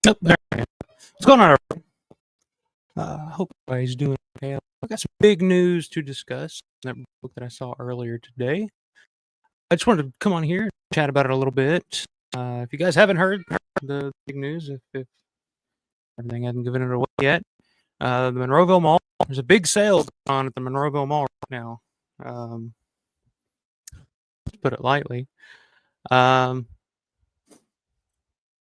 Nope, there I am. What's going on, everybody? Hope everybody's doing okay. I got some big news to discuss. That book that I saw earlier today. I just wanted to come on here and chat about it a little bit. If you guys haven't heard the big news, if everything hasn't given it away yet, the Monroeville Mall, there's a big sale going on at the Monroeville Mall right now. To put it lightly.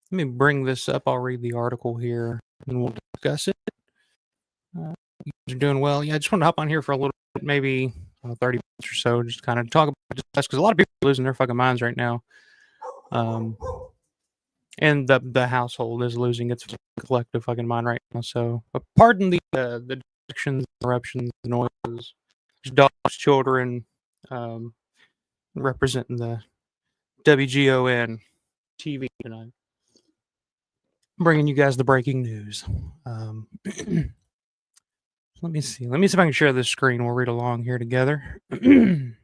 Let me bring this up. I'll read the article here and we'll discuss it. You guys are doing well. Yeah, I just want to hop on here for a little bit, maybe 30 minutes or so, just kind of talk about this because a lot of people are losing their fucking minds right now. And the household is losing its collective fucking mind right now. So, pardon the distractions, interruptions, the noises. There's dogs, children, representing the WGON TV tonight. Bringing you guys the breaking news. Let me see. Let me see if I can share this screen. We'll read along here together. There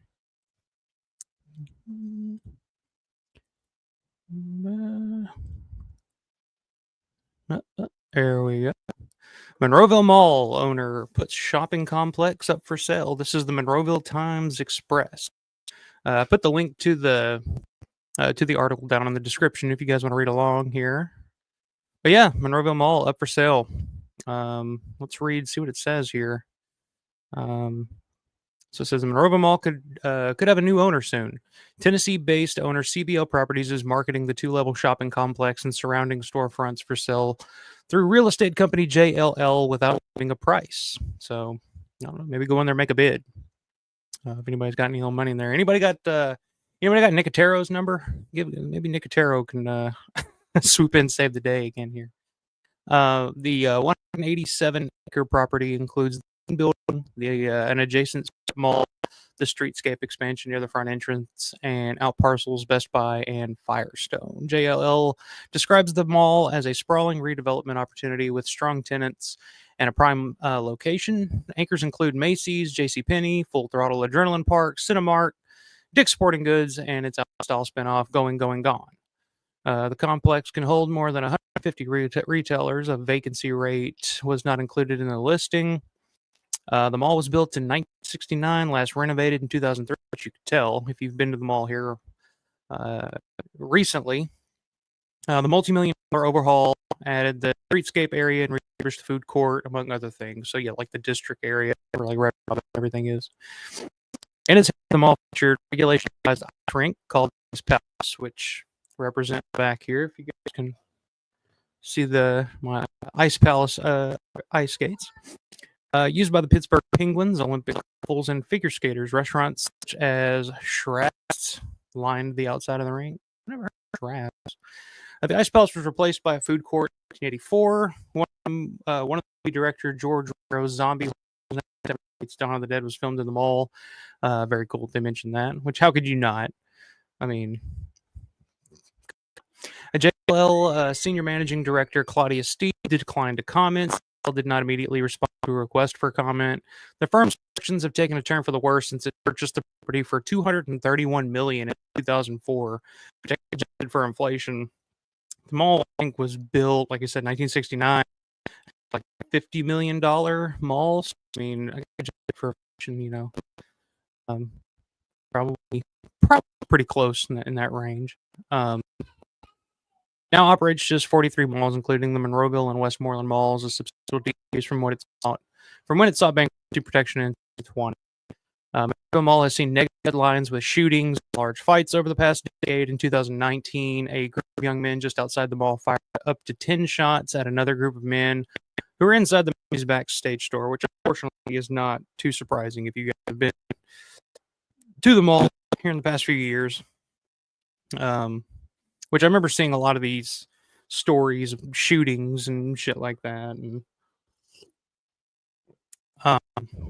we go. Monroeville Mall owner puts shopping complex up for sale. This is the Monroeville Times Express. I put the link to the article down in the description if you guys want to read along here. But yeah, Monroeville Mall up for sale. Let's see what it says here. So it says the Monroeville Mall could have a new owner soon. Tennessee-based owner CBL Properties is marketing the two-level shopping complex and surrounding storefronts for sale through real estate company JLL without giving a price. So I don't know, maybe go in there and make a bid. If anybody's got any little money in there. Anybody got Nicotero's number? Maybe Nicotero can swoop in, save the day again here. The 187-acre property includes the building, an adjacent mall, the streetscape expansion near the front entrance, and out parcels Best Buy and Firestone. JLL describes the mall as a sprawling redevelopment opportunity with strong tenants and a prime location. Anchors include Macy's, JCPenney, Full Throttle Adrenaline Park, Cinemark, Dick's Sporting Goods, and its style spinoff Going, Gone. The complex can hold more than 150 retailers. A vacancy rate was not included in the listing. The mall was built in 1969, last renovated in 2003, which you could tell if you've been to the mall here recently. The multi-million-dollar overhaul added the streetscape area and refurbished the food court, among other things. So yeah, like the district area, where like everything is. And it's the mall featured regulation-sized ice rink called Ice Palace, which represent back here. If you guys can see my Ice Palace ice skates. Used by the Pittsburgh Penguins, Olympic hopefuls, and figure skaters. Restaurants such as Schratz lined the outside of the rink. I've never heard of Schratz. The Ice Palace was replaced by a food court in 1984. One of the director George Romero's Zombie Dawn of the Dead was filmed in the mall. Very cool they mentioned that. Which, how could you not? I mean, a JLL senior managing director Claudia Steed declined to comment. Did not immediately respond to a request for comment. The firm's actions have taken a turn for the worse since it purchased the property for $231 million in 2004, which adjusted for inflation. The mall, I think, was built, like I said, 1969, like $50 million mall. So, I mean, I adjusted for inflation, probably pretty close in that range. Now operates just 43 malls, including the Monroeville and Westmoreland malls, a substantial decrease from when it saw bankruptcy protection in 2020. Monroeville Mall has seen negative headlines with shootings, large fights over the past decade. In 2019, a group of young men just outside the mall fired up to 10 shots at another group of men who were inside the Macy's backstage store, which unfortunately is not too surprising if you guys have been to the mall here in the past few years. Which I remember seeing a lot of these stories of shootings and shit like that. And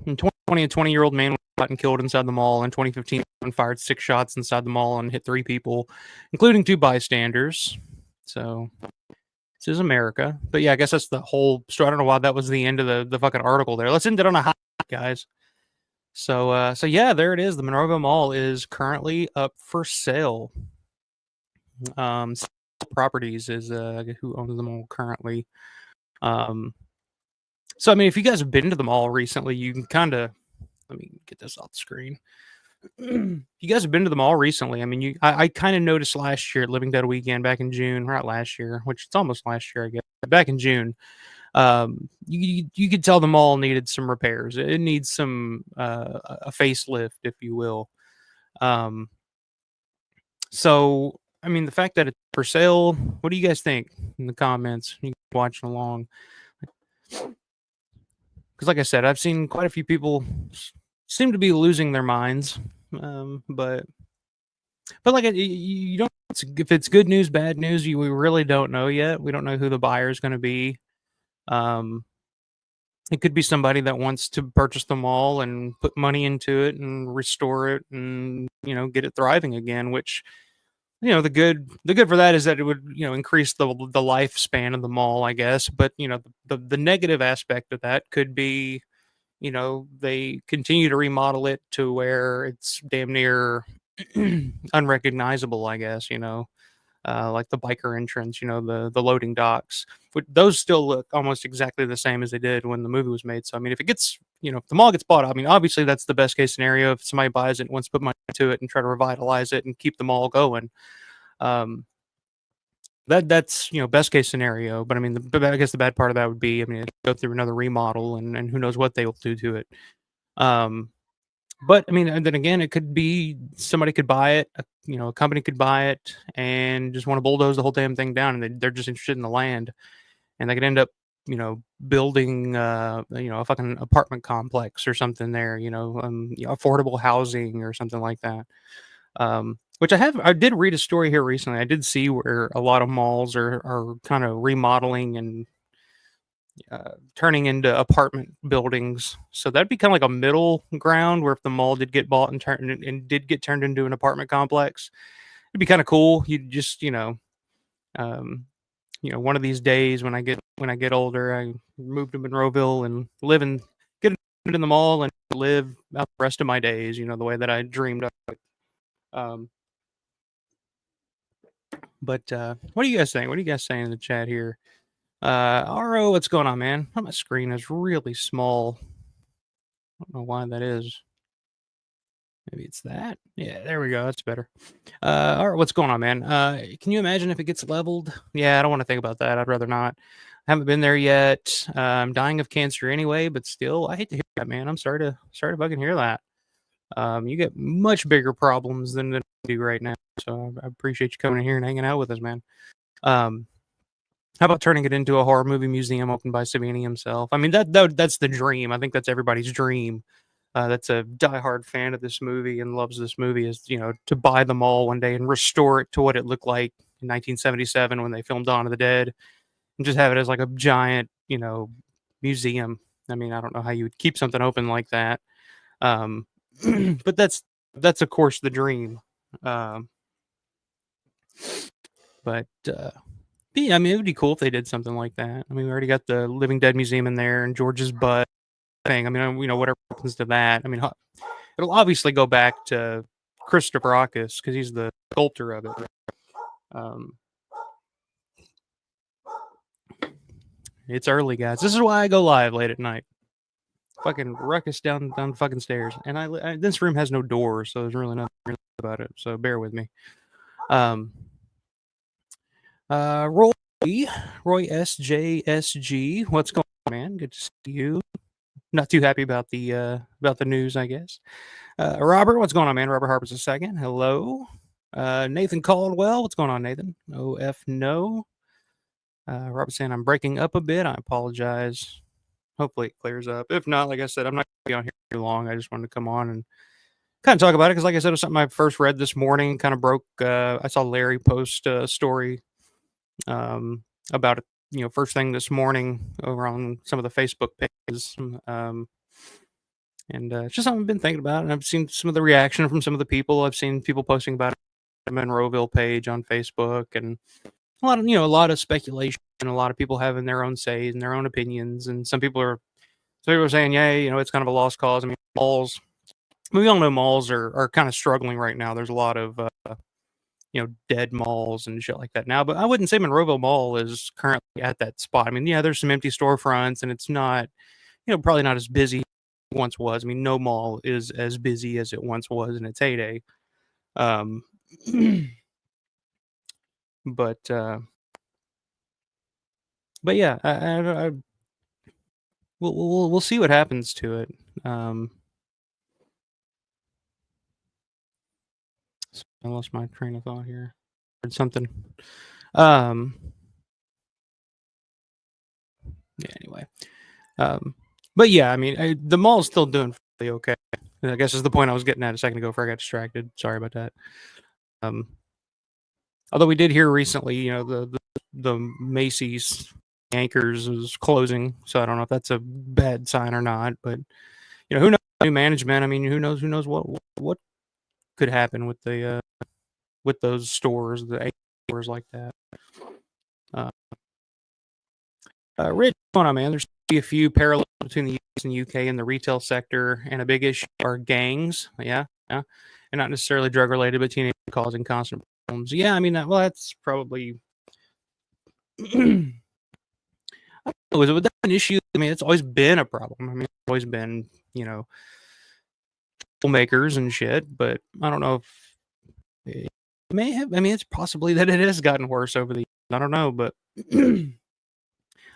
in 2020, a 20-year-old man was shot and killed inside the mall. In 2015, someone fired 6 shots inside the mall and hit 3 people, including 2 bystanders. So this is America. But yeah, I guess that's the whole story. I don't know why that was the end of the fucking article there. Let's end it on a high, guys. So yeah, there it is. The Monroeville Mall is currently up for sale. Properties is who owns the mall currently. Um, so I mean, if you guys have been to the mall recently, you can kind of let me get this off the screen. You guys have been to the mall recently. I mean, I kind of noticed last year at Living Dead Weekend back in June, not last year, which it's almost last year, I guess. But back in June, you could tell the mall needed some repairs. It needs some a facelift, if you will. Um, so I mean, the fact that it's for sale, what do you guys think in the comments? You watching along? Because, like I said, I've seen quite a few people seem to be losing their minds. But like you don't. If it's good news, bad news, we really don't know yet. We don't know who the buyer is going to be. Um, it could be somebody that wants to purchase the mall and put money into it and restore it and get it thriving again. Which the good for that is that it would increase the lifespan of the mall, I guess. But the negative aspect of that could be they continue to remodel it to where it's damn near unrecognizable, I guess, like the biker entrance, the loading docks. But those still look almost exactly the same as they did when the movie was made. So, I mean, if it gets, if the mall gets bought, I mean, obviously that's the best case scenario. If somebody buys it and wants to put money into it and try to revitalize it and keep the mall going, um, that's best case scenario. But I mean, I guess the bad part of that would be, I mean, it'd go through another remodel and who knows what they will do to it. But I mean, and then again, it could be somebody could buy it, a company could buy it and just want to bulldoze the whole damn thing down, and they're just interested in the land, and they could end up, building, a fucking apartment complex or something there, affordable housing or something like that. Which I did read a story here recently. I did see where a lot of malls are kind of remodeling and turning into apartment buildings. So that'd be kind of like a middle ground where if the mall did get bought and did get turned into an apartment complex, it'd be kind of cool. You'd just um, one of these days when I get older, I move to Monroeville and get in the mall and live out the rest of my days. The way that I dreamed of it. Um, but what are you guys saying? What are you guys saying in the chat here? RO, what's going on, man? My screen is really small. I don't know why that is. Maybe it's that. Yeah, there we go. That's better. All right, what's going on, man? Can you imagine if it gets leveled? Yeah, I don't want to think about that. I'd rather not. I haven't been there yet. I'm dying of cancer anyway, but still, I hate to hear that, man. I'm sorry to fucking hear that. You get much bigger problems than I do right now. So I appreciate you coming in here and hanging out with us, man. How about turning it into a horror movie museum opened by Savini himself? I mean, that's the dream. I think that's everybody's dream. That's a diehard fan of this movie and loves this movie is, to buy the mall one day and restore it to what it looked like in 1977 when they filmed Dawn of the Dead and just have it as like a giant, museum. I mean, I don't know how you would keep something open like that. But that's of course the dream. But yeah, I mean, it would be cool if they did something like that. I mean, we already got the Living Dead Museum in there and George's butt thing. I mean, whatever happens to that. I mean, it'll obviously go back to Christopher Akis because he's the sculptor of it. It's early, guys. This is why I go live late at night. Fucking ruckus down the fucking stairs, and this room has no door, so there's really nothing about it. So bear with me. Roy SJSG, what's going on, man? Good to see you. Not too happy about the news, I guess. Robert, what's going on, man? Robert Harper's a second. Hello. Nathan Caldwell, what's going on, Nathan? OF no. Robert saying I'm breaking up a bit. I apologize. Hopefully it clears up. If not, like I said, I'm not going to be on here too long. I just wanted to come on and kind of talk about it because, like I said, it was something I first read this morning. Kind of broke. I saw Larry post a story about it, first thing this morning over on some of the Facebook pages. And it's just something I've been thinking about, and I've seen some of the reaction from some of the people. I've seen people posting about it on the Monroeville page on Facebook, and a lot of speculation, and a lot of people having their own says and their own opinions. And some people are saying, yeah, it's kind of a lost cause. I mean, malls. We all know malls are kind of struggling right now. There's a lot of dead malls and shit like that now. But I wouldn't say Monroeville Mall is currently at that spot. I mean, yeah, there's some empty storefronts, and it's not, probably not as busy as it once was. I mean, no mall is as busy as it once was in its heyday. Um, but but yeah, we'll see what happens to it. I lost my train of thought here. Heard something. Um, yeah. Anyway. But yeah, I mean, the mall's still doing fairly okay. I guess is the point I was getting at a second ago before I got distracted. Sorry about that. Um, although we did hear recently, the Macy's Anchors is closing, so I don't know if that's a bad sign or not. But who knows? New management. I mean, who knows? Who knows what could happen with those stores, the stores like that. Rich, what's going on, man? There's a few parallels between the US and UK in the retail sector, and a big issue are gangs. Yeah, yeah, and not necessarily drug related, but teenagers causing constant problems. Yeah, I mean that's probably. Was it an issue? I mean, it's always been a problem. I mean, it's always been filmmakers and shit, but I don't know if it may have. I mean, it's possibly that it has gotten worse over the years. I don't know, but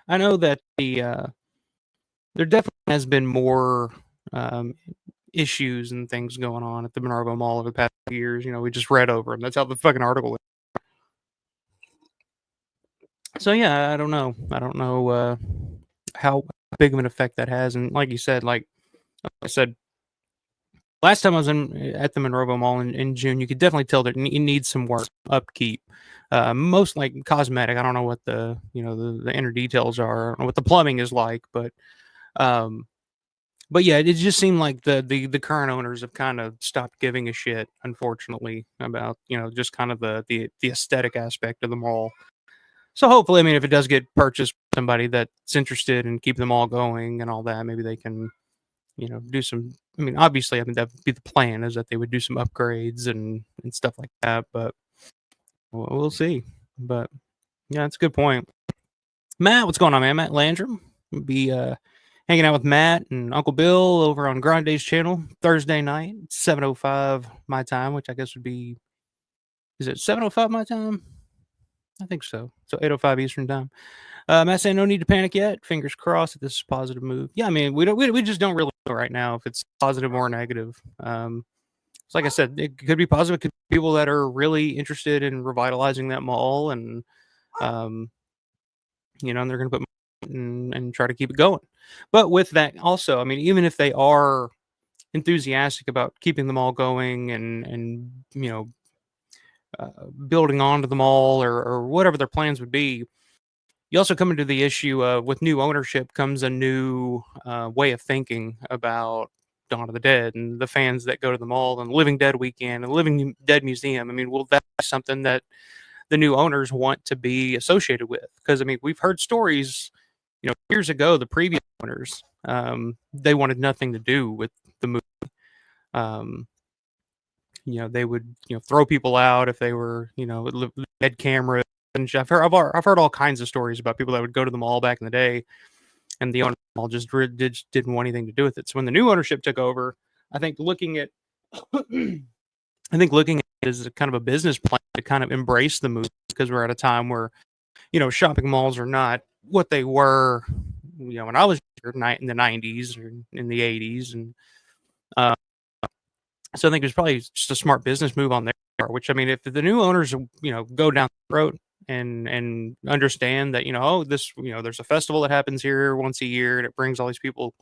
I know that there definitely has been more issues and things going on at the Monroeville Mall over the past few years. We just read over them. That's how the fucking article is. So yeah, I don't know. I don't know how big of an effect that has. And like you said, like I said, last time I was at the Monroeville Mall in June, you could definitely tell that it needs some work, upkeep. Most like cosmetic. I don't know what the inner details are. I don't know what the plumbing is like, but yeah, it just seemed like the current owners have kind of stopped giving a shit, unfortunately, about just kind of the aesthetic aspect of the mall. So hopefully, I mean, if it does get purchased by somebody that's interested in keeping them all going and all that, maybe they can do some. I mean, obviously, I mean that would be the plan, is that they would do some upgrades and stuff like that. But we'll see. But yeah, that's a good point. Matt, what's going on, man? Matt Landrum will be hanging out with Matt and Uncle Bill over on Grande's channel Thursday night, 7:05 my time, which I guess would be, is it 7:05 my time? I think so. So 8:05 Eastern time. Matt saying no need to panic yet. Fingers crossed that this is a positive move. Yeah, I mean we just don't really know right now if it's positive or negative. So like I said, it could be positive. It could be people that are really interested in revitalizing that mall, and and they're going to put and try to keep it going. But with that, also, I mean, even if they are enthusiastic about keeping the mall going and building onto the mall or whatever their plans would be, you also come into the issue of, with new ownership comes a new way of thinking about Dawn of the Dead and the fans that go to the mall and Living Dead weekend and Living Dead Museum. I mean, will that be something that the new owners want to be associated with? Because I mean, we've heard stories, years ago, the previous owners, they wanted nothing to do with the movie. They would, throw people out if they were, dead cameras. And I've heard all kinds of stories about people that would go to the mall back in the day, and the owner of the mall just didn't want anything to do with it. So when the new ownership took over, I think looking at it as a kind of a business plan to kind of embrace the movie, because we're at a time where, shopping malls are not what they were, when I was in the 90s or in the 80s. And so I think it was probably just a smart business move on their part, which, I mean, if the new owners, go down the road and understand that, this, there's a festival that happens here once a year and it brings all these people,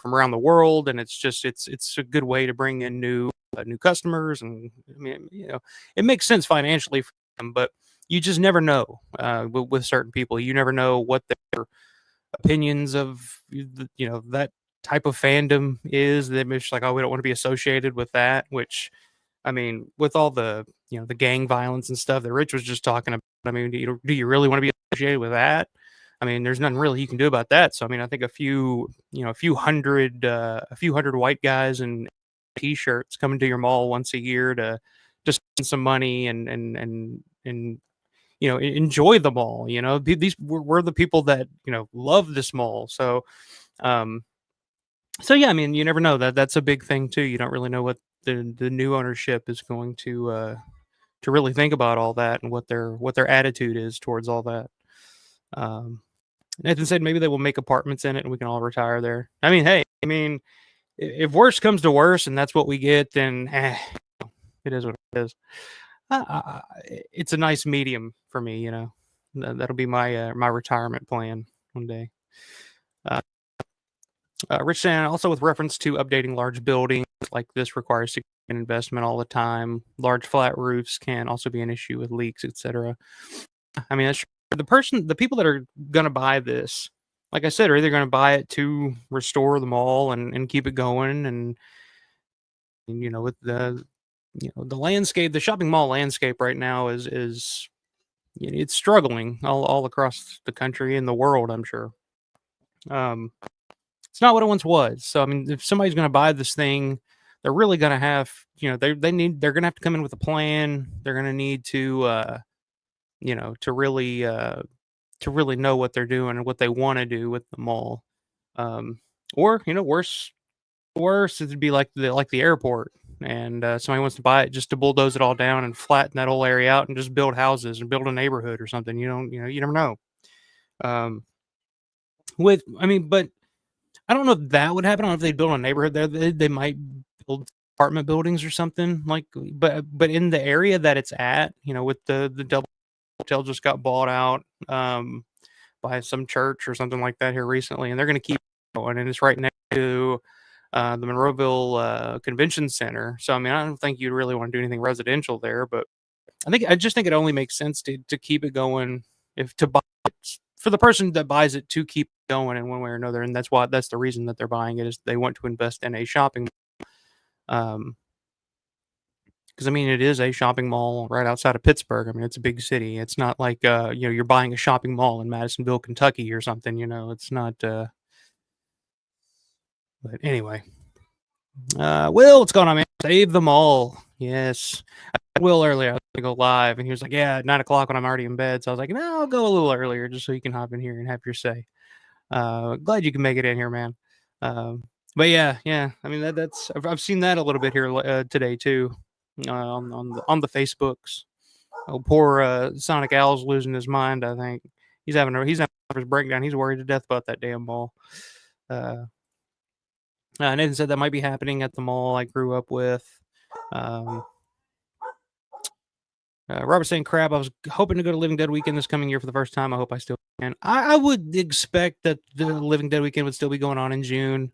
from around the world. And it's just, it's a good way to bring in new customers. And I mean, it makes sense financially for them, but you just never know with certain people. You never know what their opinions of, that type of fandom is. They're just like, oh, we don't want to be associated with that, which, I mean, with all the, the gang violence and stuff that Rich was just talking about, I mean, do you really want to be associated with that? I mean, there's nothing really you can do about that. So, I mean, I think a few hundred white guys in t-shirts coming to your mall once a year to just spend some money and enjoy the mall. These we're the people that love this mall. Um, so yeah, I mean, you never know. That's a big thing too. You don't really know what the new ownership is going to really think about all that and what their attitude is towards all that. Um, Nathan said maybe they will make apartments in it and we can all retire there. I mean, hey, I mean, if worse comes to worse and that's what we get, then it is what it is. It's a nice medium for me, That'll be my retirement plan one day. Uh, Rich Stan, also with reference to updating large buildings like this requires significant investment all the time. Large flat roofs can also be an issue with leaks, etc. I mean, that's the people that are going to buy this, like I said, are either going to buy it to restore the mall and keep it going, and with the landscape, the shopping mall landscape right now is it's struggling all across the country and the world, I'm sure. Um, it's not what it once was. So I mean, if somebody's going to buy this thing, they're really going to have, they're going to have to come in with a plan. They're going to need to really know what they're doing and what they want to do with the mall. Um, or worse, it'd be like the airport, and somebody wants to buy it just to bulldoze it all down and flatten that whole area out and just build houses and build a neighborhood or something. You never know. Um, but I don't know if that would happen. I don't know if they build a neighborhood there. They might build apartment buildings or something like, but in the area that it's at, with the double hotel just got bought out by some church or something like that here recently, and they're going to keep going, and it's right next to the Monroeville Convention Center. So I mean, I don't think you'd really want to do anything residential there, but I just think it only makes sense to keep it going if to buy it, for the person that buys it to keep it going in one way or another, and that's the reason that they're buying it is they want to invest in a shopping. Because I mean, it is a shopping mall right outside of Pittsburgh. I mean, it's a big city. It's not like you're buying a shopping mall in Madisonville, Kentucky, or something. It's not. But anyway, Will, what's going on, man? Save the mall. Yes, I had Will earlier. I was gonna go live, and he was like, "Yeah, at 9 o'clock when I'm already in bed." So I was like, "No, I'll go a little earlier just so you can hop in here and have your say." Glad you can make it in here, man. Um, but yeah. I mean, that's I've seen that a little bit here today too, on the Facebooks. Oh, poor Sonic Owl's losing his mind. I think he's having his breakdown. He's worried to death about that damn mall. Nathan said that might be happening at the mall I grew up with. Um, Robert saying, "Crap! I was hoping to go to Living Dead Weekend this coming year for the first time. I hope I still can." I would expect that the Living Dead Weekend would still be going on in June.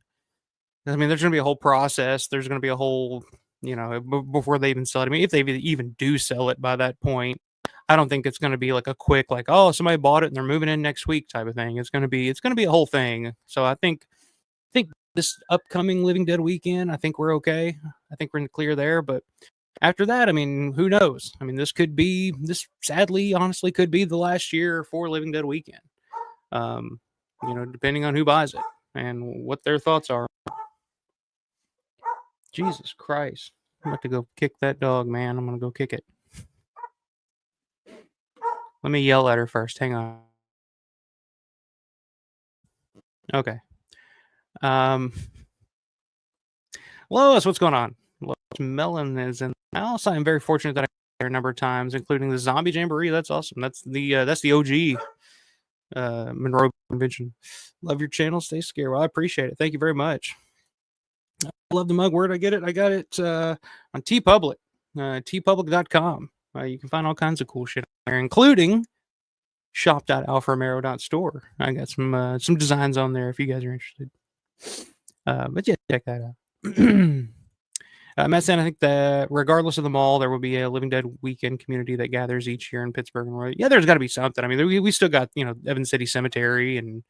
I mean, there's going to be a whole process. There's going to be a whole, before they even sell it. I mean, if they even do sell it by that point, I don't think it's going to be like a quick, like, oh, somebody bought it and they're moving in next week type of thing. It's going to be a whole thing. So I think this upcoming Living Dead weekend, I think we're okay. I think we're in the clear there. But after that, I mean, who knows? I mean, this sadly, honestly, could be the last year for Living Dead weekend. Depending on who buys it and what their thoughts are. Jesus Christ. I'm about to go kick that dog, man. I'm going to go kick it. Let me yell at her first. Hang on. Okay. Lois, what's going on? Lois Mellon is in the house. I'm very fortunate that I there a number of times, including the Zombie Jamboree. That's awesome. That's the OG Monroe Convention. Love your channel. Stay scared. Well, I appreciate it. Thank you very much. I love the mug word. I get it. I got it on TeePublic, tpublic.com. You can find all kinds of cool shit there, including shop.alpharomero.store. I got some designs on there if you guys are interested. But yeah, check that out. Matt said, I think that regardless of the mall, there will be a Living Dead weekend community that gathers each year in Pittsburgh. Yeah, there's got to be something. I mean, we still got Evans City Cemetery, and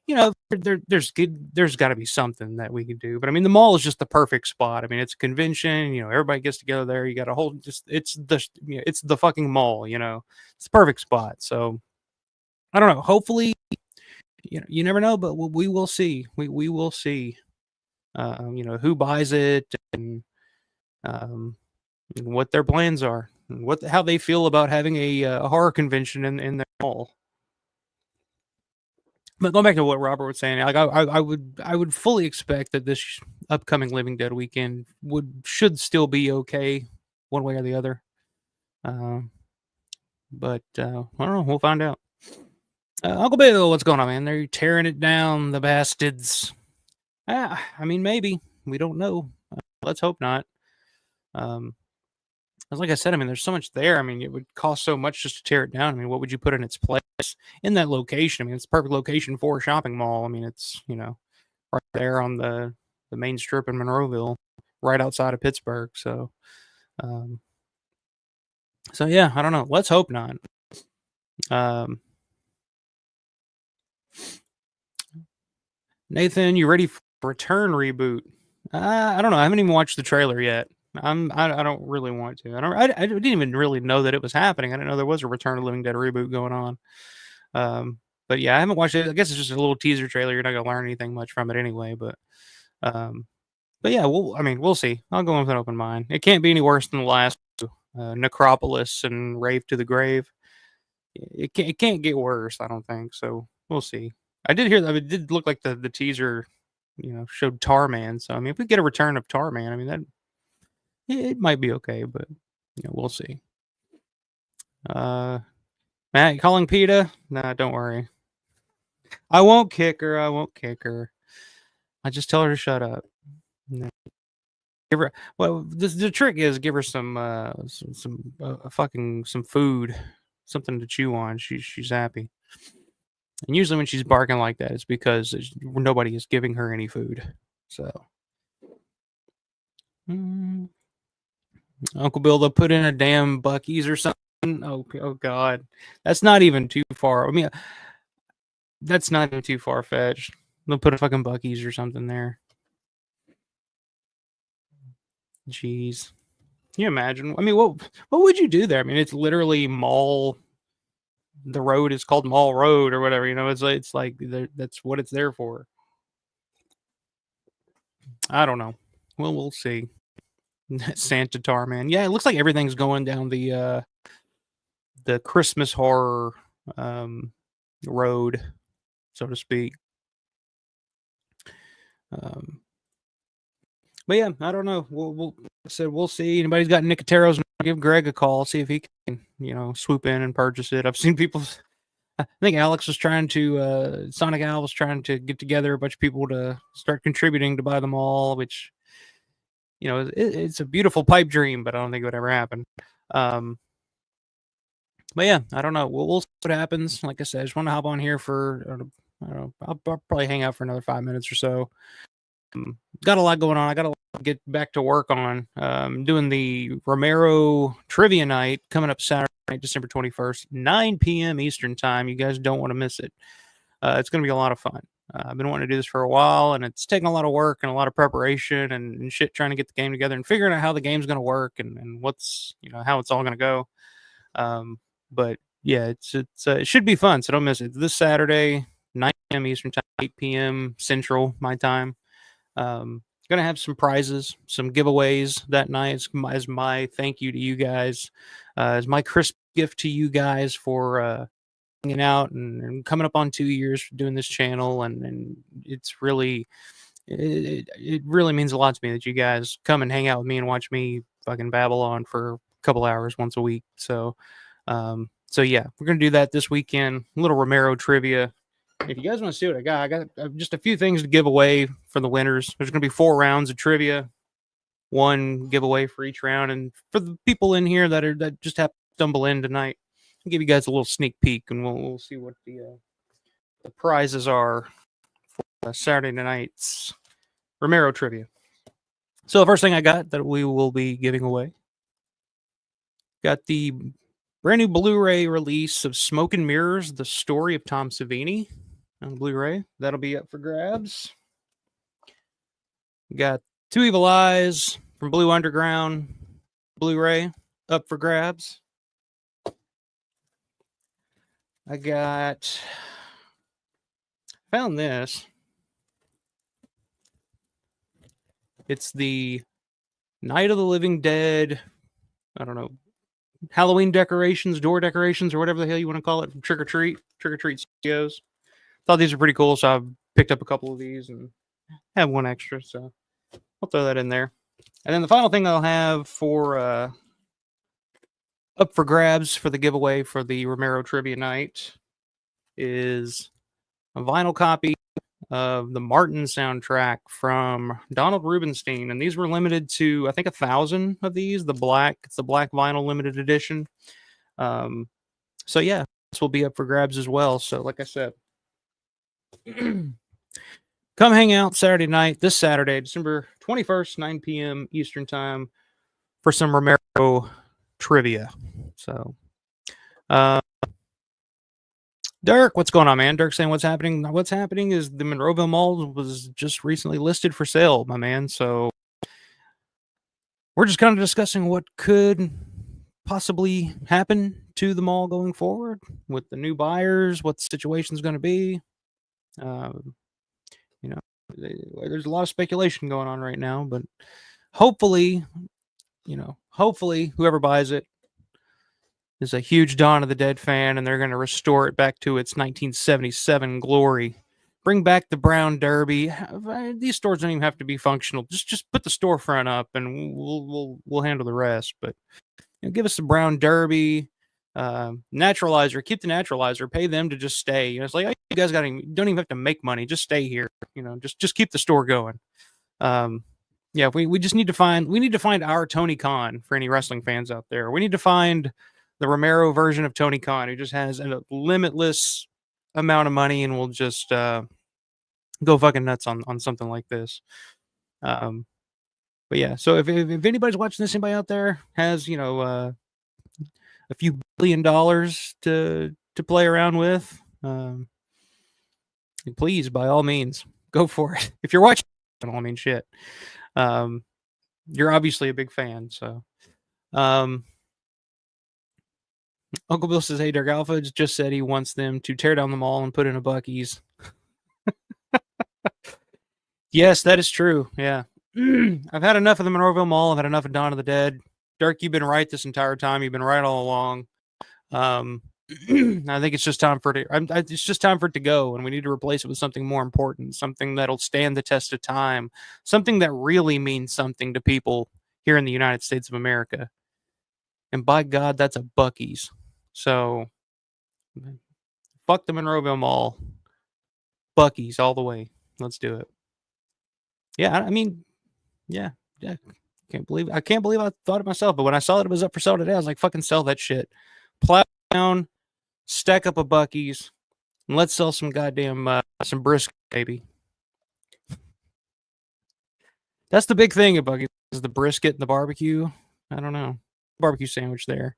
there's got to be something that we can do. But I mean, the mall is just the perfect spot. I mean, it's a convention. Everybody gets together there. You got a whole it's the fucking mall. It's the perfect spot. So I don't know. Hopefully, you never know, but we will see. We will see. Who buys it and what their plans are, and how they feel about having a horror convention in their mall. But going back to what Robert was saying, like I would fully expect that this upcoming Living Dead weekend should still be okay, one way or the other. But I don't know. We'll find out. Uncle Bill, what's going on, man? They're tearing it down, the bastards. I mean, maybe we don't know. Let's hope not. Um, like I said, I mean, there's so much there. I mean, it would cost so much just to tear it down. I mean, what would you put in its place in that location? I mean, it's a perfect location for a shopping mall. I mean, it's right there on the main strip in Monroeville, right outside of Pittsburgh. Um, so yeah, I don't know. Let's hope not. Um, Nathan, you ready for Return reboot? I don't know. I haven't even watched the trailer yet. I don't really want to. I didn't even really know that it was happening. I didn't know there was a Return of the Living Dead reboot going on. But yeah, I haven't watched it. I guess it's just a little teaser trailer. You're not gonna learn anything much from it anyway. Um, but yeah, we'll see. I'll go in with an open mind. It can't be any worse than the last Necropolis and Rave to the Grave. It can't get worse. I don't think so. We'll see. I did hear that it did look like the teaser, showed Tarman. So I mean, if we get a return of Tarman, I mean that it might be okay, but we'll see. Matt, you calling PETA? Nah, don't worry. I won't kick her. I won't kick her. I just tell her to shut up. No. Give her. Well, the trick is give her some fucking some food, something to chew on. She's happy. And usually when she's barking like that, it's because nobody is giving her any food. So, Uncle Bill, they'll put in a damn Bucky's or something. Oh God, that's not even too far. I mean, that's not even too far fetched. They'll put a fucking Bucky's or something there. Jeez, can you imagine? I mean, what would you do there? I mean, it's literally mall. The road is called Mall Road or whatever. It's like that's what it's there for. I don't know. Well, we'll see. Santa Tarman. Yeah, it looks like everything's going down the Christmas horror road, so to speak. But yeah, I don't know. We'll see. Anybody's got Nicoteros? Give Greg a call. See if he can swoop in and purchase it. I've seen people. I think Alex was trying to Sonic Al was trying to get together a bunch of people to start contributing to buy them all, which it's a beautiful pipe dream, but I don't think it would ever happen. But yeah, I don't know. We'll see what happens. Like I said, I just want to hop on here for I don't know. I'll probably hang out for another 5 minutes or so. Got a lot going on. I got to get back to work on doing the Romero trivia night coming up Saturday night, December 21st, 9 p.m. Eastern time. You guys don't want to miss it. It's going to be a lot of fun. I've been wanting to do this for a while, and it's taking a lot of work and a lot of preparation and shit trying to get the game together and figuring out how the game's going to work and what's how it's all going to go. But yeah, it should be fun, so don't miss it. This Saturday, 9 p.m. Eastern time, 8 p.m. Central, my time. Gonna have some prizes, some giveaways that night as my thank you to you guys, as my Christmas gift to you guys for hanging out and coming up on 2 years doing this channel, and it's really it really means a lot to me that you guys come and hang out with me and watch me fucking babble on for a couple hours once a week. So yeah, we're gonna do that this weekend. A little Romero trivia. If you guys want to see what I got just a few things to give away for the winners. There's going to be 4 rounds of trivia, 1 giveaway for each round, and for the people in here that just have to stumble in tonight, I'll give you guys a little sneak peek, and we'll see what the prizes are for Saturday night's Romero trivia. So the first thing I got that we will be giving away, got the brand new Blu-ray release of Smoke and Mirrors: The Story of Tom Savini on Blu-ray. That'll be up for grabs. We got Two Evil Eyes from Blue Underground Blu-ray up for grabs. Found this. It's the Night of the Living Dead I don't know, Halloween decorations, door decorations, or whatever the hell you want to call it, from Trick or Treat Studios. Thought these were pretty cool, so I picked up a couple of these and have one extra, so I'll throw that in there. And then the final thing I'll have for up for grabs for the giveaway for the Romero trivia night is a vinyl copy of the Martin soundtrack from Donald Rubinstein, and these were limited to I think 1,000 of these. It's the black vinyl limited edition. So yeah, this will be up for grabs as well. So like I said, come hang out Saturday night, this Saturday, December 21st, 9 p.m. Eastern time, for some Romero trivia. So, Dirk, what's going on, man? Dirk saying what's happening? What's happening is the Monroeville Mall was just recently listed for sale, my man. So we're just kind of discussing what could possibly happen to the mall going forward with the new buyers, what the situation's going to be. You know, there's a lot of speculation going on right now, but hopefully, hopefully whoever buys it is a huge Dawn of the Dead fan, and they're going to restore it back to its 1977 glory. Bring back the Brown Derby. These stores don't even have to be functional. Just put the storefront up, and we'll handle the rest. But give us the Brown Derby, naturalizer. Keep the naturalizer. Pay them to just stay. It's like, oh, you guys don't even have to make money. Just stay here. Just keep the store going. Yeah, we just need to find our Tony Khan for any wrestling fans out there. We need to find the Romero version of Tony Khan, who just has a limitless amount of money and will just go fucking nuts on something like this. But yeah, so if anybody's watching this, anybody out there has a few $1 billion to play around with, please, by all means, go for it. If you're watching, I mean, shit. You're obviously a big fan, so. Uncle Bill says, "Hey, Dirk Alpha just said he wants them to tear down the mall and put in a Buc-ee's." Yes, that is true. Yeah. I've had enough of the Monroeville Mall. I've had enough of Dawn of the Dead. Dirk, you've been right this entire time. You've been right all along. I think it's just time for it. It's just time for it to go, and we need to replace it with something more important, something that'll stand the test of time, something that really means something to people here in the United States of America. And by God, that's a Buc-ee's. So, fuck the Monroeville Mall. Buc-ee's all the way. Let's do it. Yeah, I mean, yeah. I can't believe I thought it myself, but when I saw that it was up for sale today, I was like, fucking sell that shit. Plow down, stack up a Buc-ee's, and let's sell some goddamn some brisket, baby. That's the big thing about Buc-ee's, is the brisket and the barbecue. I don't know. Barbecue sandwich there.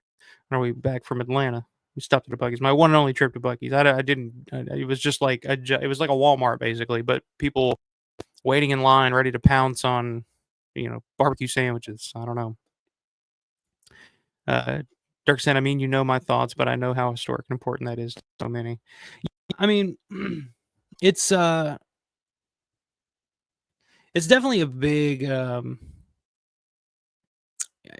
Are we back from Atlanta? We stopped at a Buc-ee's. My one and only trip to Buc-ee's. I didn't. It was just like it was like a Walmart basically, but people waiting in line, ready to pounce on, barbecue sandwiches. I don't know. Dirk said, "I mean, my thoughts, but I know how historic and important that is to so many." I mean, it's definitely a big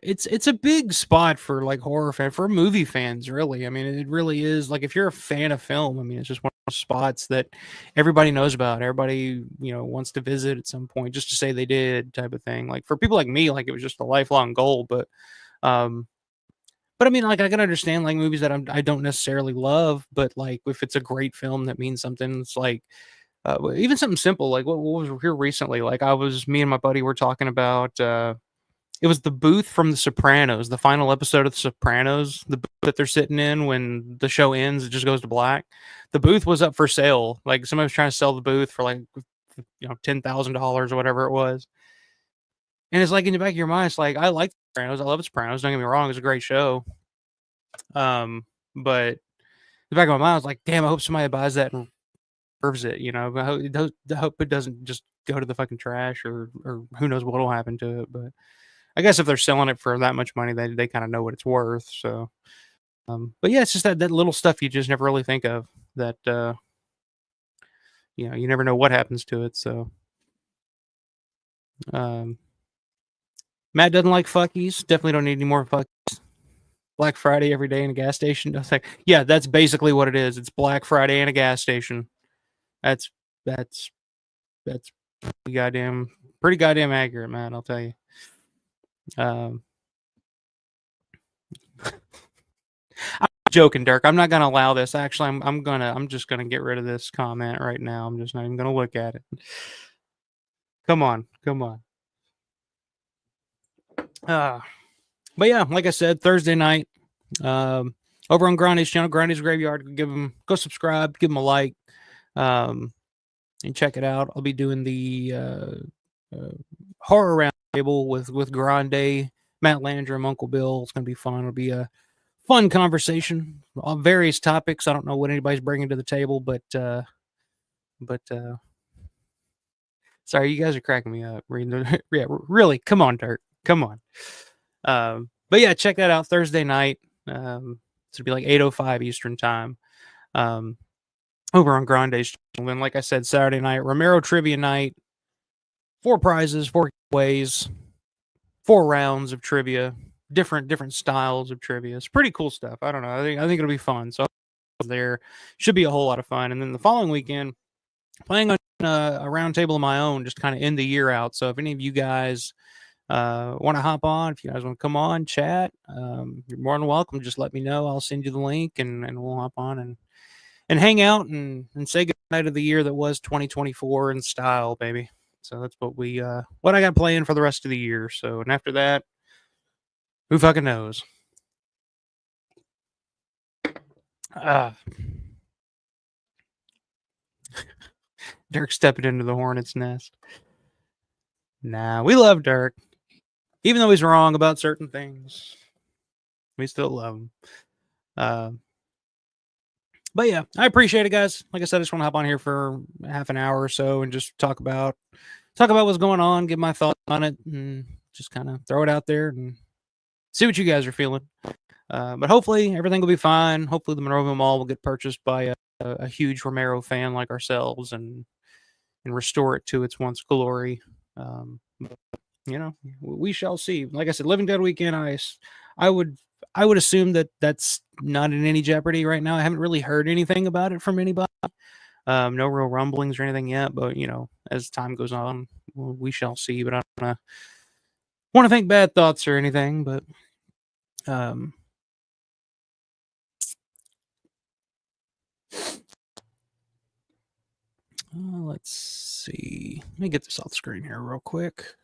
it's a big spot for like horror for movie fans, really. I mean, it really is. Like, if you're a fan of film, I mean, it's just one of those spots that everybody knows about. Everybody, wants to visit at some point just to say they did, type of thing. Like, for people like me, like, it was just a lifelong goal. But I mean, like, I can understand like movies that I don't necessarily love, but like if it's a great film that means something, it's like even something simple like what was here recently. Like, me and my buddy were talking about. It was the booth from The Sopranos, the final episode of The Sopranos, the booth that they're sitting in when the show ends, it just goes to black. The booth was up for sale. Like, somebody was trying to sell the booth for like, $10,000 or whatever it was. And it's like, in the back of your mind, it's like, I like The Sopranos. I love The Sopranos. Don't get me wrong. It's a great show. But in the back of my mind, I was like, damn, I hope somebody buys that and reserves it. I hope it doesn't just go to the fucking trash, or who knows what will happen to it. But I guess if they're selling it for that much money, they kind of know what it's worth. So, but yeah, it's just that little stuff you just never really think of, that, you never know what happens to it. So, Matt doesn't like fuckies. Definitely don't need any more fuckies. Black Friday every day in a gas station. I was like, yeah, that's basically what it is. It's Black Friday in a gas station. That's that's that's pretty goddamn accurate, man. I'll tell you. Um, I'm joking, Dirk. I'm not gonna allow this. Actually, I'm just gonna get rid of this comment right now. I'm just not even gonna look at it. Come on, come on. But yeah, like I said, Thursday night, over on Grande's channel, Grande's Graveyard. Go subscribe, give him a like, and check it out. I'll be doing the horror round table with Grande, Matt Landrum, Uncle Bill. It's gonna be fun. It'll be a fun conversation on various topics. I don't know what anybody's bringing to the table, but sorry, you guys are cracking me up. Yeah, really, come on, Dirk, come on. But yeah, check that out Thursday night. It'll be like 8:05 Eastern time. Over on Grande's channel. And like I said, Saturday night, Romero trivia night. 4 prizes, 4 ways, 4 rounds of trivia, different styles of trivia. It's pretty cool stuff. I don't know. I think it'll be fun. So there should be a whole lot of fun. And then the following weekend, playing on a round table of my own, just kind of end the year out. So if any of you guys want to hop on, if you guys want to come on, chat, you're more than welcome. Just let me know. I'll send you the link and we'll hop on and hang out and say goodnight of the year that was 2024 in style, baby. So that's what I got playing for the rest of the year. So, and after that, who fucking knows? Dirk stepping into the hornet's nest. Nah, we love Dirk. Even though he's wrong about certain things, we still love him. But yeah, I appreciate it, guys. Like I said, I just want to hop on here for half an hour or so and just talk about what's going on, give my thoughts on it, and just kind of throw it out there and see what you guys are feeling. But hopefully everything will be fine. Hopefully the Monroeville Mall will get purchased by a huge Romero fan like ourselves and restore it to its once glory. You know, we shall see. Like I said, Living Dead Weekend, I would assume that that's not in any jeopardy right now. I haven't really heard anything about it from anybody. No real rumblings or anything yet, but you know, as time goes on, we shall see. But I don't want to think bad thoughts or anything. But let's see. Let me get this off the screen here real quick.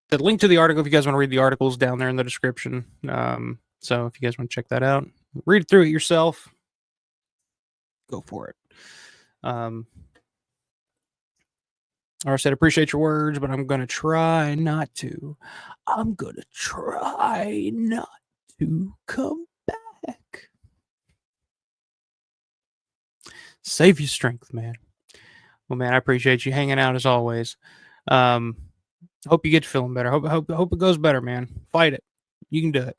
The link to the article, if you guys want to read the articles, down there in the description. So if you guys want to check that out, read through it yourself. Go for it. Or I said, appreciate your words, but I'm going to try not to. I'm going to try not to come back. Save your strength, man. Well, man, I appreciate you hanging out as always. Hope you get feeling better. Hope it goes better, man. Fight it. You can do it.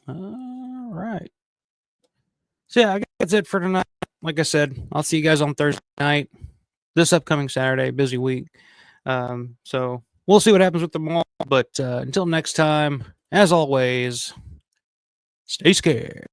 All right. So yeah, I guess that's it for tonight. Like I said, I'll see you guys on Thursday night. This upcoming Saturday, busy week. So we'll see what happens with the mall. But until next time, as always, stay scared.